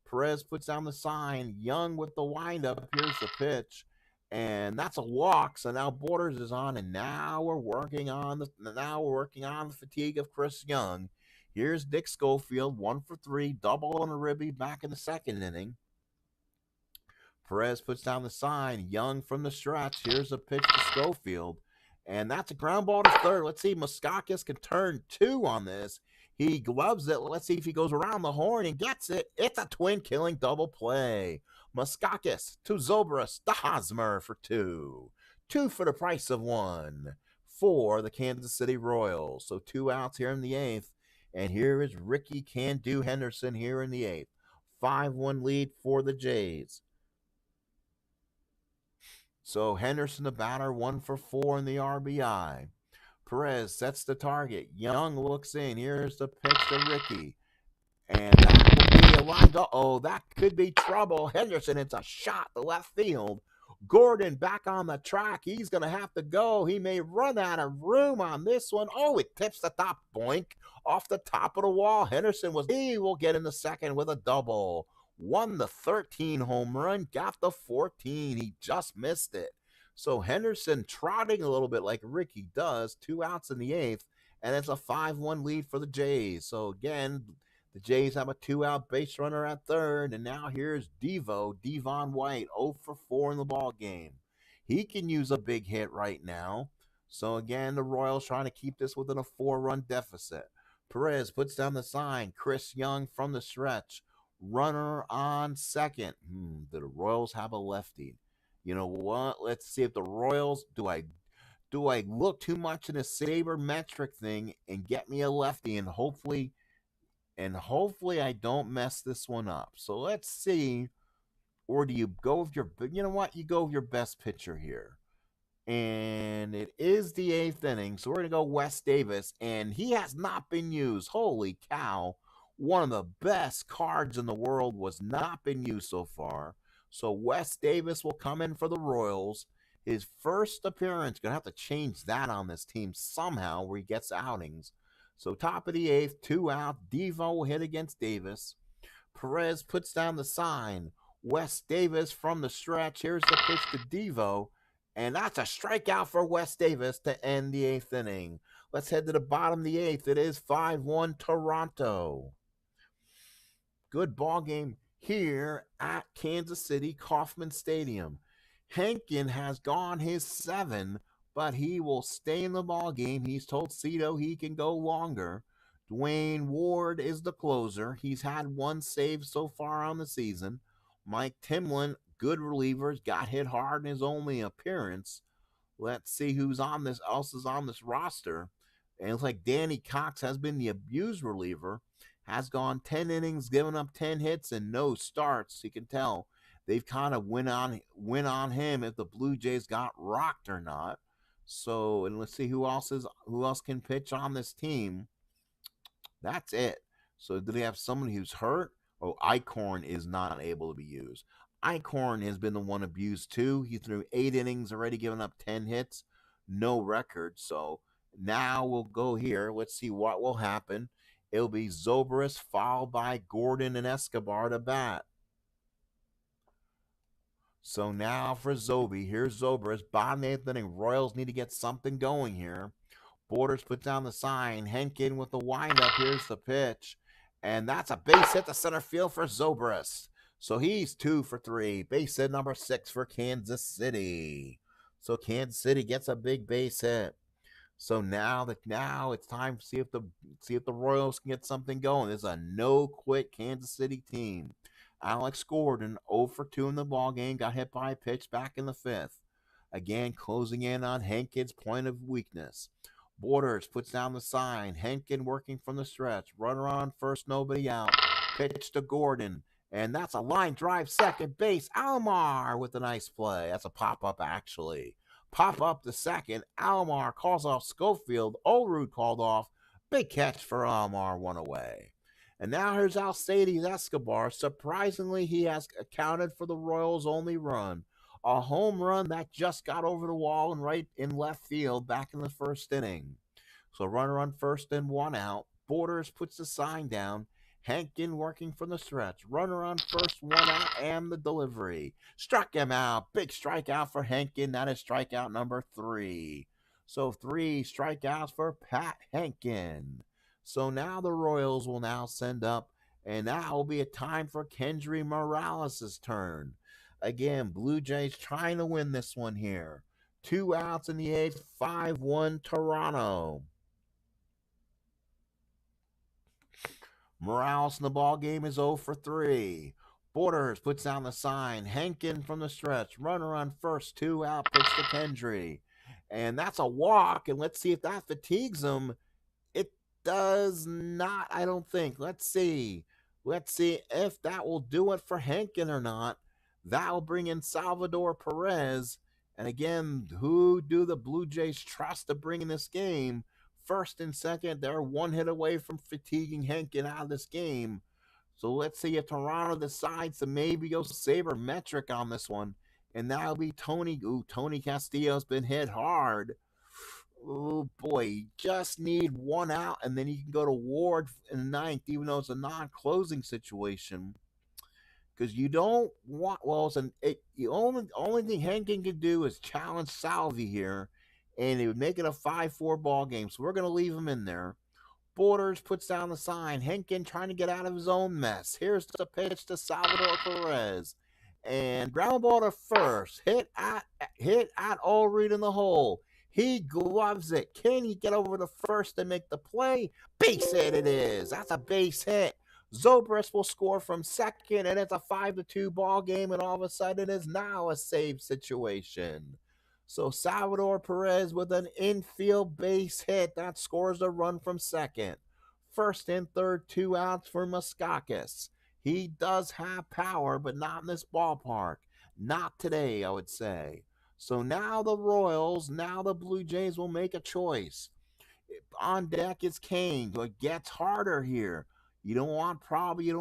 Perez puts down the sign. Young with the windup. Here's the pitch. And that's a walk. So now Borders is on, and now we're working on the fatigue of Chris Young. Here's Dick Schofield, 1-for-3, double on a ribby back in the second inning. Perez puts down the sign. Young from the stretch. Here's a pitch to Schofield. And that's a ground ball to third. Let's see. Moustakas can turn 2 on this. He gloves it. Let's see if he goes around the horn and gets it. It's a twin-killing double play. Moustakas to Zobrist to Hosmer for 2. 2 for the price of 1 for the Kansas City Royals. So 2 outs here in the eighth. And here is Ricky Can-Do Henderson here in the eighth. 5-1 lead for the Jays. So Henderson, the batter, 1-for-4 in the RBI. Perez sets the target. Young looks in. Here's the pitch to Ricky. And that will be a line. Oh, that could be trouble. Henderson, it's a shot to left field. Gordon back on the track. He's going to have to go. He may run out of room on this one. Oh, it tips the top. Boink. Off the top of the wall. He will get in the second with a double. Won the 13 home run. Got the 14. He just missed it. So Henderson trotting a little bit like Ricky does. 2 outs in the eighth. And it's a 5-1 lead for the Jays. So again, the Jays have a 2-out base runner at third, and now here's Devon White, 0-for-4 in the ball game. He can use a big hit right now. So again, the Royals trying to keep this within a 4-run deficit. Perez puts down the sign. Chris Young from the stretch. Runner on second. Do the Royals have a lefty? You know what? Let's see if the Royals Do I look too much in a sabermetric thing and get me a lefty and hopefully I don't mess this one up. So let's see. Or do you go with your, you know what? You go with your best pitcher here. And it is the eighth inning. So we're going to go Wes Davis. And he has not been used. Holy cow. One of the best cards in the world was not been used so far. So Wes Davis will come in for the Royals. His first appearance, going to have to change that on this team somehow where he gets outings. So top of the eighth, 2 out. Devo will hit against Davis. Perez puts down the sign. Wes Davis from the stretch. Here's the pitch to Devo. And that's a strikeout for Wes Davis to end the eighth inning. Let's head to the bottom of the eighth. It is 5-1 Toronto. Good ball game here at Kansas City Kauffman Stadium. Henkin has gone his 7, but he will stay in the ball game. He's told Cito he can go longer. Dwayne Ward is the closer. He's had 1 save so far on the season. Mike Timlin, good relievers, got hit hard in his only appearance. Let's see who's on this else is on this roster. And it looks like Danny Cox has been the abused reliever. Has gone 10 innings, given up 10 hits and no starts. You can tell they've kind of went on him if the Blue Jays got rocked or not. So, and let's see who else can pitch on this team. That's it. So do they have somebody who's hurt? Oh, Eichhorn is not able to be used. Eichhorn has been the one abused too. He threw 8 innings, already given up 10 hits, no record. So now we'll go here. Let's see what will happen. It'll be Zobrist followed by Gordon and Escobar to bat. So now for Zobi, here's Zobrist. Bottom 8th inning. Royals need to get something going here. Borders put down the sign. Henkin with the windup. Here's the pitch. And that's a base hit to center field for Zobrist. So he's 2 for 3. Base hit number 6 for Kansas City. So Kansas City gets a big base hit. So now it's time to see if the Royals can get something going. This is a no-quit Kansas City team. Alex Gordon 0 for 2 in the ballgame. Got hit by a pitch back in the 5th. Again, closing in on Henkin's point of weakness. Borders puts down the sign. Henkin working from the stretch. Runner on first, nobody out. Pitch to Gordon. And that's a line drive second base. Alomar with a nice play. That's a pop-up, actually. Pop up to second. Alomar calls off Schofield. Olrud called off. Big catch for Alomar, 1 away. And now here's Alcides Escobar. Surprisingly, he has accounted for the Royals' only run. A home run that just got over the wall and right in left field back in the first inning. So runner on first and 1 out. Borders puts the sign down. Henkin working from the stretch. Runner on first, 1 out, and the delivery. Struck him out. Big strikeout for Henkin. That is strikeout number 3. So 3 strikeouts for Pat Henkin. So now the Royals will now send up, and that will be a time for Kendry Morales' turn. Again, Blue Jays trying to win this one here. 2 outs in the 8th, 5-1 Toronto. Morales in the ball game is 0 for 3. Borders puts down the sign. Henkin from the stretch. Runner on first, 2 out, pitch to Kendry. And that's a walk, and let's see if that fatigues him. It does not, I don't think. Let's see. Let's see if that will do it for Henkin or not. That'll bring in Salvador Perez. And again, who do the Blue Jays trust to bring in this game? First and second, they're 1 hit away from fatiguing Henkin out of this game. So let's see if Toronto decides to maybe go sabermetric on this one. And that'll be Tony. Ooh, Tony Castillo's been hit hard. Oh boy, just need 1 out, and then you can go to Ward in the 9th, even though it's a non-closing situation. Because you don't want, well, the only thing Henkin can do is challenge Salvi here, and it would make it a 5-4 ball game. So we're going to leave him in there. Borders puts down the sign. Henkin trying to get out of his own mess. Here's the pitch to Salvador Perez. And ground ball to first. Hit at Ulrich in the hole. He gloves it. Can he get over to first and make the play? Base hit it is. That's a base hit. Zobrist will score from second, and it's a 5-2 ball game, and all of a sudden it is now a save situation. So Salvador Perez with an infield base hit that scores a run from second. First and third, 2 outs for Muskakis. He does have power, but not in this ballpark. Not today, I would say. So now the Royals, now the Blue Jays will make a choice. On deck is Kane. So it gets harder here. You don't probably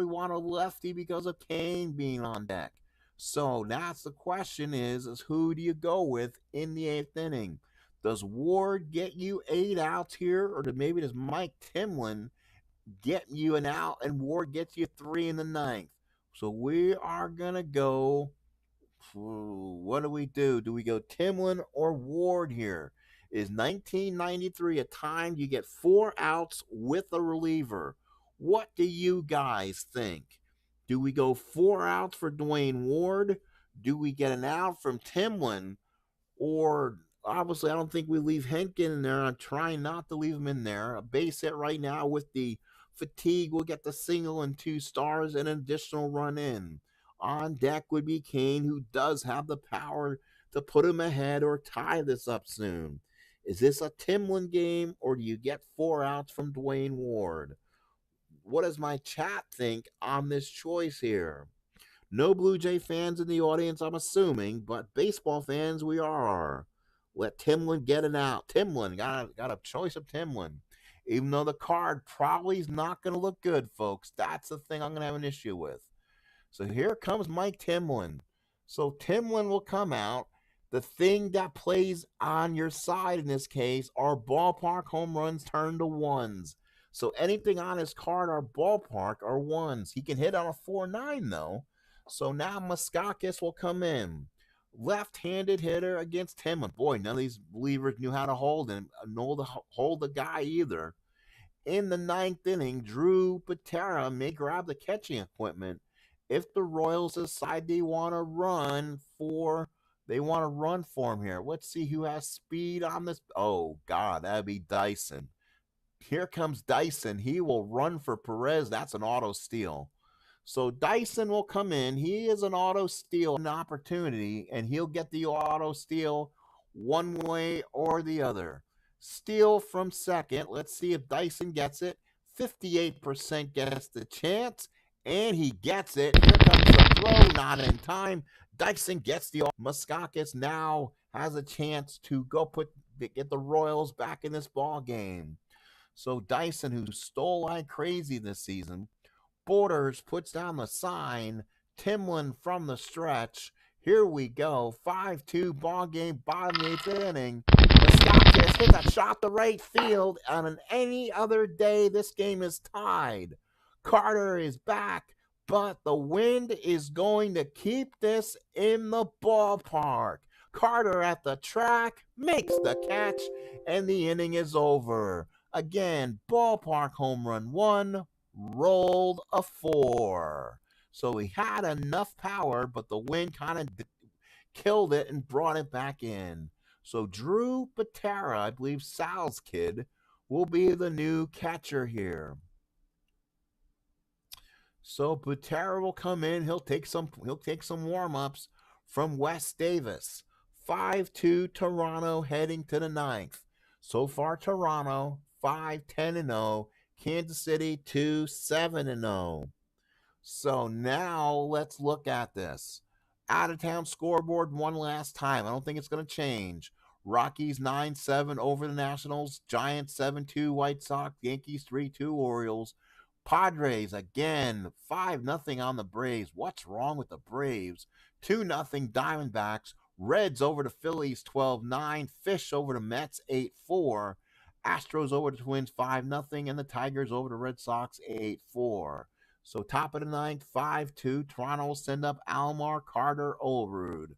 want a lefty because of Kane being on deck. So that's the question is who do you go with in the eighth inning? Does Ward get you 8 outs here, or maybe does Mike Timlin get you an out and Ward gets you three in the ninth? So we are gonna go. What do we do? Do we go Timlin or Ward here? Is 1993 a time you get 4 outs with a reliever? What do you guys think? Do we go 4 outs for Dwayne Ward? Do we get an out from Timlin? Or obviously, I don't think we leave Henkin in there. I'm trying not to leave him in there. A base hit right now with the fatigue. We'll get the single and 2 stars and an additional run in. On deck would be Kane, who does have the power to put him ahead or tie this up soon. Is this a Timlin game, or do you get 4 outs from Dwayne Ward? What does my chat think on this choice here? No Blue Jay fans in the audience, I'm assuming, but baseball fans we are. Let Timlin get it out. Timlin got a choice of Timlin. Even though the card probably is not going to look good, folks. That's the thing I'm going to have an issue with. So here comes Mike Timlin. So Timlin will come out. The thing that plays on your side in this case are ballpark home runs turned to ones. So anything on his card are ballpark are ones. He can hit on a 4-9 though. So now Muskakis will come in. Left-handed hitter against Timlin. Boy, none of these believers knew how to hold him, hold the guy either. In the ninth inning, Drew Patera may grab the catching equipment if the Royals decide they want to run for him here. Let's see who has speed on this. Oh God, that'd be Dyson. Here comes Dyson. He will run for Perez. That's an auto steal. So Dyson will come in. He is an auto steal, an opportunity, and he'll get the auto steal one way or the other. Steal from second. Let's see if Dyson gets it. 58% gets the chance, and he gets it. Here comes the throw, not in time. Dyson gets the Muskakis now has a chance to get the Royals back in this ball game. So Dyson, who stole like crazy this season, Borders puts down the sign. Timlin from the stretch. Here we go. 5-2 ball game, bottom of the 8th inning. Muskakis hits a shot to right field. On any other day, this game is tied. Carter is back, but the wind is going to keep this in the ballpark. Carter at the track makes the catch, and the inning is over. Again, ballpark home run 1, rolled a 4. So he had enough power, but the wind kind of killed it and brought it back in. So Drew Patera, I believe Sal's kid, will be the new catcher here. So Patera will come in. He'll take some warm-ups from Wes Davis. 5-2 Toronto heading to the ninth. So far Toronto 5-10-0. Kansas City 2-7-0. So now let's look at this. Out of town scoreboard one last time. I don't think it's going to change. Rockies 9-7 over the Nationals. Giants 7-2 White Sox. Yankees 3-2 Orioles. Padres again 5-0 on the Braves. What's wrong with the Braves? 2-0 Diamondbacks. Reds over the Phillies 12-9. Fish over the Mets 8-4. Astros over the Twins 5-0, and the Tigers over the Red Sox 8-4. So top of the ninth, 5-2. Toronto will send up Alomar, Carter, Olerud.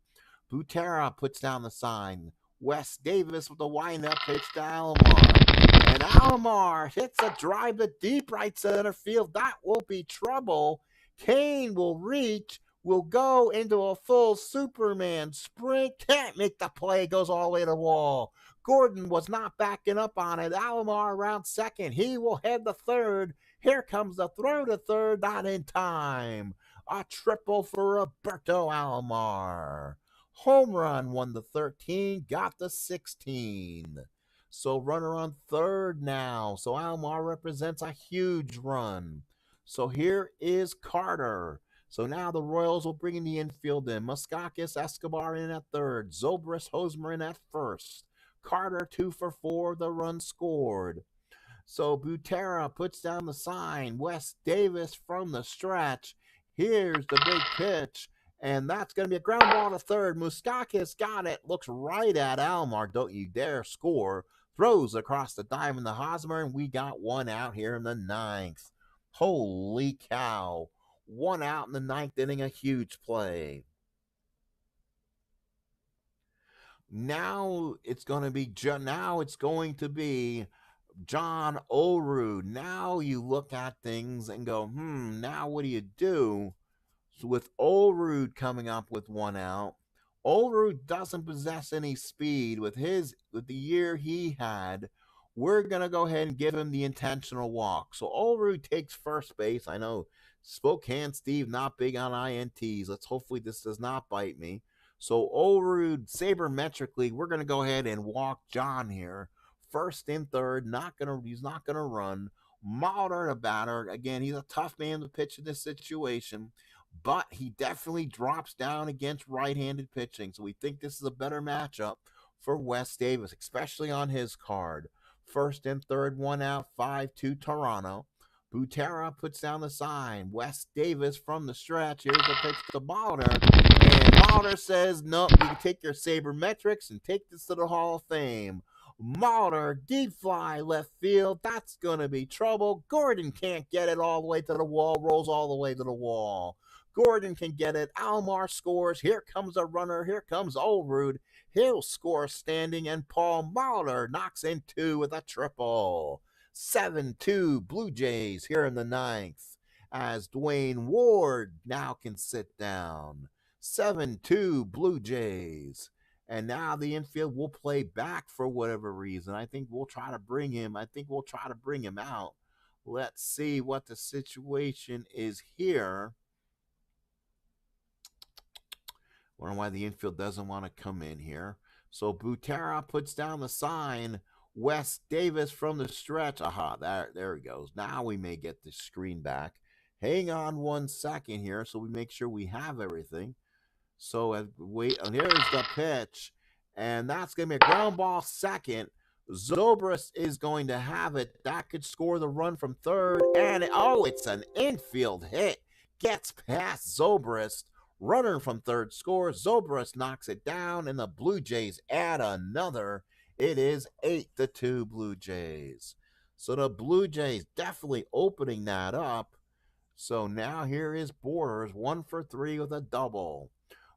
Butera puts down the sign. Wes Davis with the windup pitch to Alomar. And Alomar hits a drive to deep right center field. That will be trouble. Kane will reach, will go into a full Superman sprint. Can't make the play, goes all the way to the wall. Gordon was not backing up on it. Alomar around second. He will head the third. Here comes the throw to third, not in time. A triple for Roberto Alomar. Home run, won the 13, got the 16. So runner on third now. So Alomar represents a huge run. So here is Carter. So now the Royals will bring in the infield in. Muskakis, Escobar in at third. Zobrist, Hosmer in at first. Carter 2 for 4, the run scored. So Butera puts down the sign. Wes Davis from the stretch. Here's the big pitch. And that's going to be a ground ball to third. Muskakis got it. Looks right at Alomar. Don't you dare score. Throws across the diamond to Hosmer. And we got one out here in the ninth. Holy cow. One out in the ninth inning. A huge play. Now it's going to be John Olerud. Now you look at things and go, now what do you do? So with Olerud coming up with one out, Olerud doesn't possess any speed with the year he had. We're gonna go ahead and give him the intentional walk. So Olerud takes first base. I know Spokane Steve not big on INTs. Let's hopefully this does not bite me. So Olerud sabermetrically, we're gonna go ahead and walk John here. First and third, he's not gonna run. Mulder the batter. Again, he's a tough man to pitch in this situation, but he definitely drops down against right-handed pitching. So we think this is a better matchup for Wes Davis, especially on his card. First and third, one out, 5-2 Toronto. Butera puts down the sign. Wes Davis from the stretch. Here's the pitch to Mulder. And Mulder says, nope, you can take your sabermetrics and take this to the Hall of Fame. Mulder, deep fly, left field. That's going to be trouble. Gordon can't get it all the way to the wall. Rolls all the way to the wall. Gordon can get it. Alomar scores. Here comes a runner. Here comes Olerud. He'll score standing, and Paul Mulder knocks in two with a triple. 7-2 Blue Jays here in the ninth, as Dwayne Ward now can sit down. 7-2 Blue Jays. And now the infield will play back for whatever reason. I think we'll try to bring him out. Let's see what the situation is here. Wonder why the infield doesn't want to come in here. So Butera puts down the sign. Wes Davis from the stretch. Aha, there he goes. Now we may get the screen back. Hang on 1 second here so we make sure we have everything. So here's the pitch. And that's going to be a ground ball second. Zobrist is going to have it. That could score the run from third. And it's an infield hit. Gets past Zobrist. Runner from third scores. Zobrist knocks it down, and the Blue Jays add another. It is 8-2 Blue Jays. So the Blue Jays definitely opening that up. So now here is Borders, 1 for 3 with a double.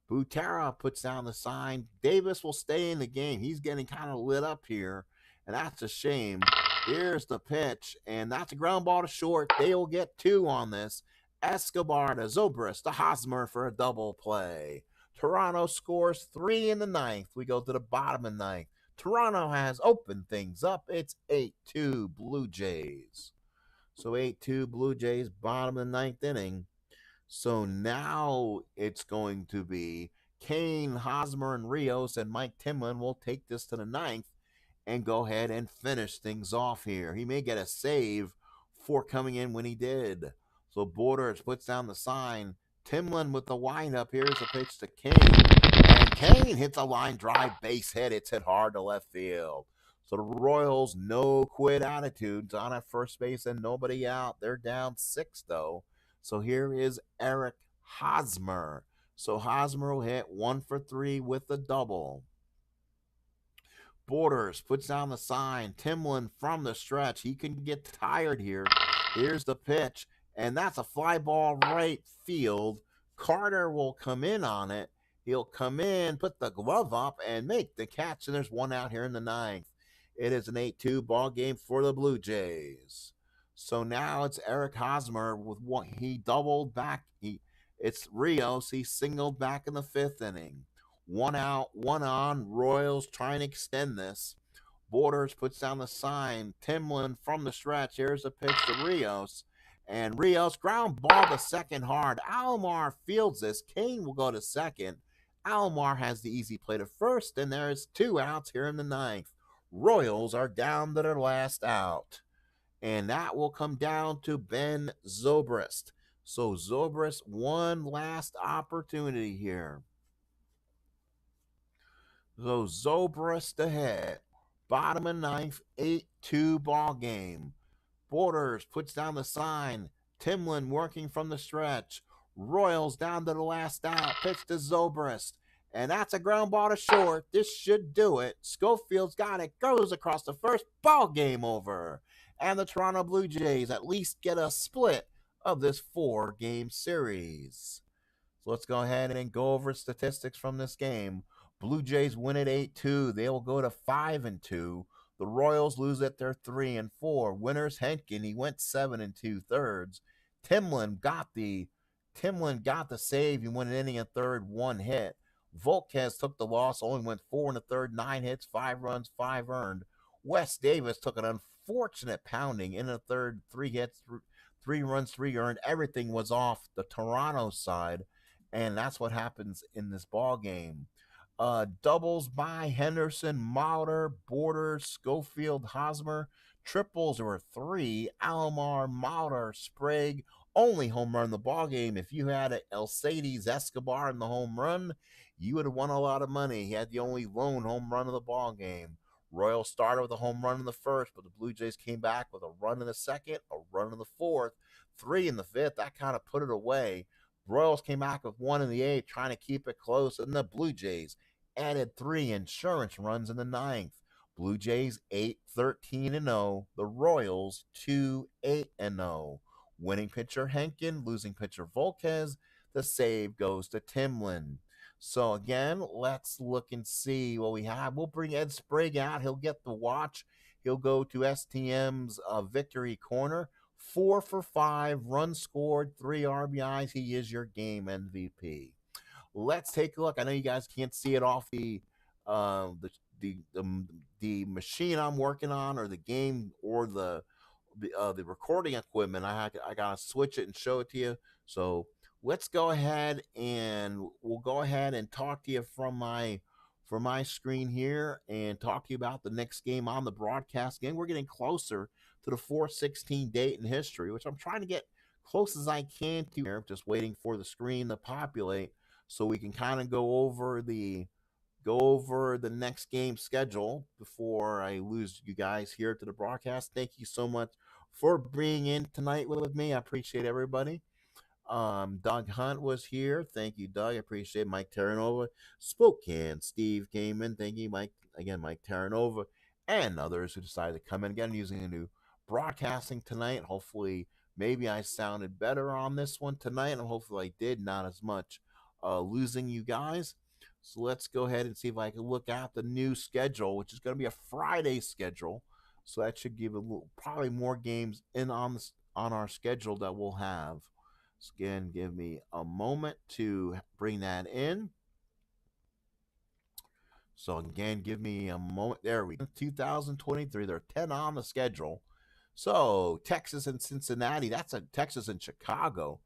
Butera puts down the sign. Davis will stay in the game. He's getting kind of lit up here, and that's a shame. Here's the pitch, and that's a ground ball to short. They will get 2 on this. Escobar to Zobrist to Hosmer for a double play. Toronto scores 3 in the ninth. We go to the bottom of the ninth. Toronto has opened things up. It's 8-2 Blue Jays. So 8-2 Blue Jays, bottom of the ninth inning. So now it's going to be Kane, Hosmer, and Rios, and Mike Timlin will take this to the ninth and go ahead and finish things off here. He may get a save for coming in when he did. So Borders puts down the sign. Timlin with the windup. Here's a pitch to Kane. And Kane hits a line drive base hit. It's hit hard to left field. So the Royals, no quit attitudes on at first base and nobody out. They're down 6, though. So here is Eric Hosmer. So Hosmer will hit 1 for 3 with a double. Borders puts down the sign. Timlin from the stretch. He can get tired here. Here's the pitch. And that's a fly ball right field. Carter will come in on it. He'll come in, put the glove up, and make the catch. And there's one out here in the ninth. It is an 8-2 ball game for the Blue Jays. So now it's Eric Hosmer with what he doubled back. It's Rios. He singled back in the 5th inning. 1 out, 1 on. Royals trying to extend this. Borders puts down the sign. Timlin from the stretch. Here's a pitch to Rios. And Rios ground ball to second hard. Alomar fields this. Kane will go to second. Alomar has the easy play to first, and there's 2 outs here in the ninth. Royals are down to their last out, and that will come down to Ben Zobrist. So Zobrist, one last opportunity here. So Zobrist ahead. Bottom of ninth, 8-2 ball game. Borders puts down the sign. Timlin working from the stretch. Royals down to the last out. Pitch to Zobrist. And that's a ground ball to short. This should do it. Schofield's got it. Goes across the first. Ball game over. And the Toronto Blue Jays at least get a split of this 4-game series. So let's go ahead and go over statistics from this game. Blue Jays win at 8-2. They will go to 5-2. The Royals lose at their 3-4. Winners Henkin, he went 7 2/3. Timlin got the save. He went an inning and third, 1 hit. Volquez took the loss, only went 4 1/3, 9 hits, 5 runs, 5 earned. Wes Davis took an unfortunate pounding in the third, 3 hits, 3 runs, 3 earned. Everything was off the Toronto side, and that's what happens in this ball game. Doubles by Henderson, Mauter, Borders, Schofield, Hosmer. Triples were 3. Alomar, Mauter, Sprague. Only home run in the ball game. If you had Alcides Escobar in the home run, you would have won a lot of money. He had the only lone home run of the ball game. Royals started with a home run in the first, but the Blue Jays came back with a run in the second, a run in the fourth, 3 in the fifth. That kind of put it away. Royals came back with 1 in the eighth, trying to keep it close, and the Blue Jays added 3 insurance runs in the ninth. Blue Jays 8-13-0. The Royals 2-8-0. Winning pitcher Henkin, losing pitcher Volquez. The save goes to Timlin. So again, let's look and see what we have. We'll bring Ed Sprague out. He'll get the watch. He'll go to STM's victory corner. 4 for 5, runs scored, 3 RBIs. He is your game MVP. Let's take a look. I know you guys can't see it off the machine I'm working on, or the game, or the recording equipment. I gotta switch it and show it to you. So let's go ahead and we'll go ahead and talk to you from my screen here and talk to you about the next game on the broadcast game. We're getting closer to the 4/16 date in history, which I'm trying to get close as I can to here. Just waiting for the screen to populate so we can kind of go over the next game schedule before I lose you guys here to the broadcast. Thank you so much for being in tonight with me. I appreciate everybody. Doug Hunt was here. Thank you, Doug. I appreciate Mike Terranova. Spokane, Steve came in. Thank you, Mike. Again, Mike Terranova, and others who decided to come in again using a new broadcasting tonight. Hopefully, maybe I sounded better on this one tonight, and hopefully I did, not as much losing you guys. So let's go ahead and see if I can look at the new schedule, which is going to be a Friday schedule. So that should give a little, probably more games in on our schedule that we'll have. So again, give me a moment to bring that in. So again, give me a moment. There we go. 2023. There are 10 on the schedule. So Texas and Cincinnati. That's a Texas and Chicago.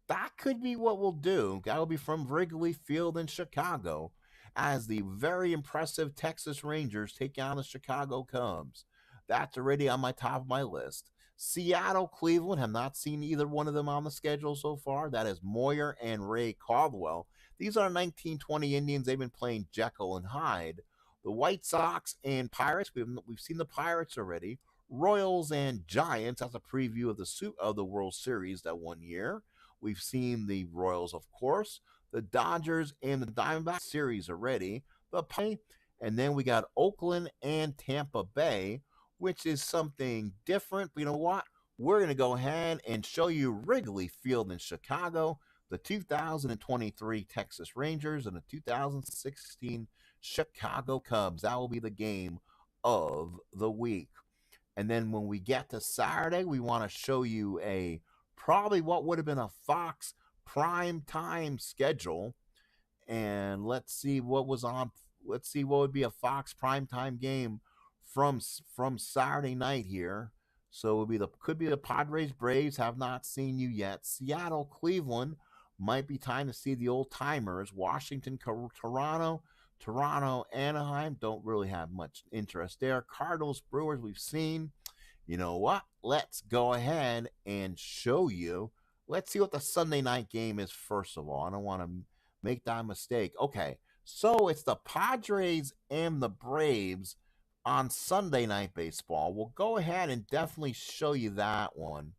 That could be what we'll do. That'll be from Wrigley Field in Chicago, as the very impressive Texas Rangers take on the Chicago Cubs. That's already on my top of my list. Seattle, Cleveland, have not seen either one of them on the schedule so far. That is Moyer and Ray Caldwell. These are 1920 Indians. They've been playing Jekyll and Hyde. The White Sox and Pirates, we've seen the Pirates already. Royals and Giants, that's a preview of the World Series that one year. We've seen the Royals, of course, the Dodgers and the Diamondbacks series already. And then we got Oakland and Tampa Bay, which is something different. But you know what? We're going to go ahead and show you Wrigley Field in Chicago, the 2023 Texas Rangers, and the 2016 Chicago Cubs. That will be the game of the week. And then when we get to Saturday, we want to show you probably what would have been a Fox prime time schedule. And let's see what would be a Fox prime time game from Saturday night here. So it could be the Padres Braves, have not seen you yet. Seattle Cleveland, Might be time to see the old timers. Washington, Toronto, Anaheim. Don't really have much interest there. Cardinals, Brewers, we've seen. You know what? Let's go ahead and show you. Let's see what the Sunday night game is first of all. I don't want to make that mistake. Okay, so it's the Padres and the Braves on Sunday night baseball. We'll go ahead and definitely show you that one.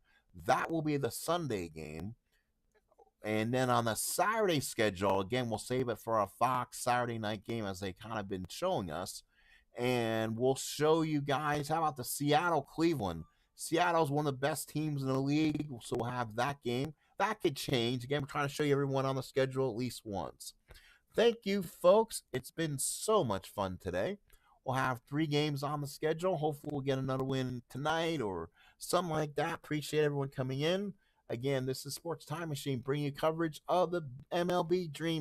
That will be the Sunday game. And then on the Saturday schedule, again, we'll save it for a Fox Saturday night game as they kind of been showing us. And we'll show you guys, how about the Seattle Cleveland? Seattle's one of the best teams in the league, so we'll have that game. That could change. Again, we're trying to show you everyone on the schedule at least once. Thank you, folks. It's been so much fun today. We'll have 3 games on the schedule. Hopefully, we'll get another win tonight or something like that. Appreciate everyone coming in. Again, this is Sports Time Machine bringing you coverage of the MLB Dream